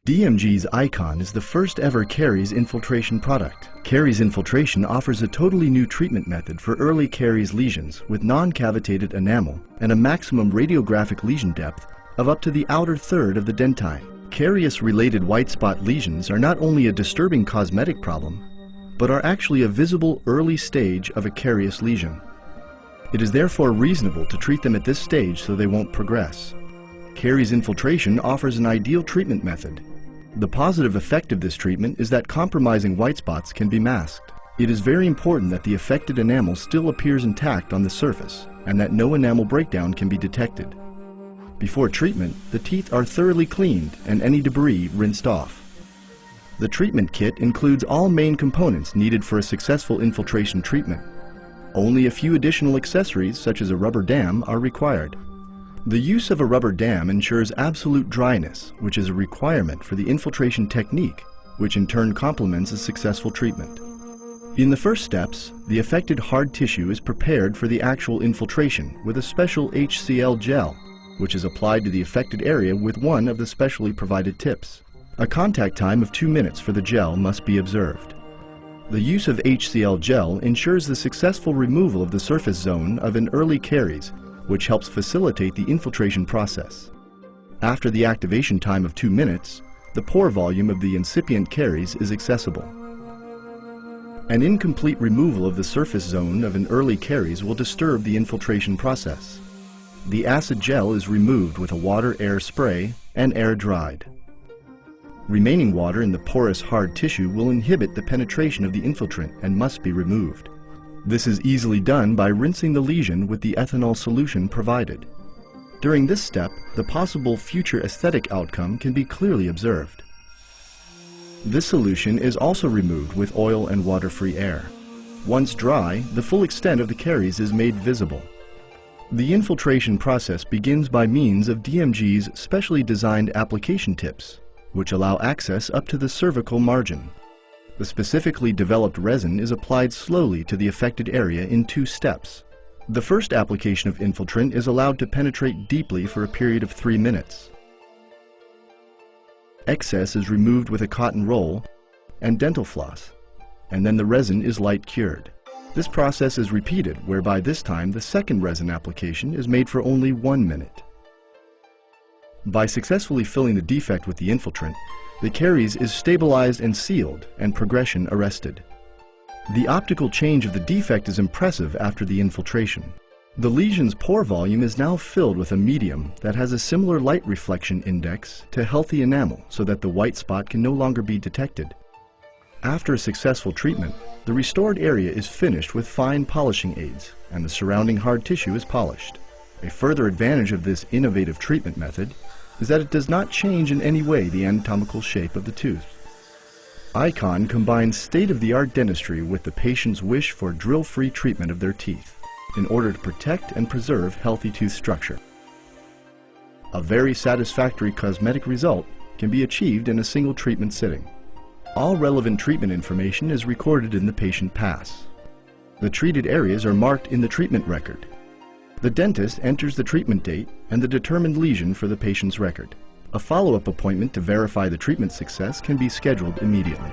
DMG's Icon is the first ever caries infiltration product. Caries infiltration offers a totally new treatment method for early caries lesions with non-cavitated enamel and a maximum radiographic lesion depth of up to the outer third of the dentine. Carious-related white spot lesions are not only a disturbing cosmetic problem, but are actually a visible early stage of a carious lesion. It is therefore reasonable to treat them at this stage so they won't progress. Caries infiltration offers an ideal treatment method. The positive effect of this treatment is that compromising white spots can be masked. It is very important that the affected enamel still appears intact on the surface and that no enamel breakdown can be detected. Before treatment, the teeth are thoroughly cleaned and any debris rinsed off. The treatment kit includes all main components needed for a successful infiltration treatment. Only a few additional accessories, such as a rubber dam, are required. The use of a rubber dam ensures absolute dryness, which is a requirement for the infiltration technique, which in turn complements a successful treatment. In the first steps, the affected hard tissue is prepared for the actual infiltration with a special HCl gel, which is applied to the affected area with one of the specially provided tips. A contact time of 2 minutes for the gel must be observed. The use of HCl gel ensures the successful removal of the surface zone of an early caries, which helps facilitate the infiltration process. After the activation time of 2 minutes, the pore volume of the incipient caries is accessible. An incomplete removal of the surface zone of an early caries will disturb the infiltration process. The acid gel is removed with a water-air spray and air-dried. Remaining water in the porous hard tissue will inhibit the penetration of the infiltrant and must be removed. This is easily done by rinsing the lesion with the ethanol solution provided. During this step, the possible future aesthetic outcome can be clearly observed. This solution is also removed with oil and water-free air. Once dry, the full extent of the caries is made visible. The infiltration process begins by means of DMG's specially designed application tips, which allow access up to the cervical margin. The specifically developed resin is applied slowly to the affected area in 2 steps. The first application of infiltrant is allowed to penetrate deeply for a period of 3 minutes. Excess is removed with a cotton roll and dental floss, and then the resin is light cured. This process is repeated, whereby this time the second resin application is made for only 1 minute. By successfully filling the defect with the infiltrant, the caries is stabilized and sealed and progression arrested. The optical change of the defect is impressive after the infiltration. The lesion's pore volume is now filled with a medium that has a similar light reflection index to healthy enamel so that the white spot can no longer be detected. After a successful treatment, the restored area is finished with fine polishing aids and the surrounding hard tissue is polished. A further advantage of this innovative treatment method is that it does not change in any way the anatomical shape of the tooth. Icon combines state-of-the-art dentistry with the patient's wish for drill-free treatment of their teeth in order to protect and preserve healthy tooth structure. A very satisfactory cosmetic result can be achieved in a single treatment sitting. All relevant treatment information is recorded in the patient pass. The treated areas are marked in the treatment record. The dentist enters the treatment date and the determined lesion for the patient's record. A follow-up appointment to verify the treatment success can be scheduled immediately.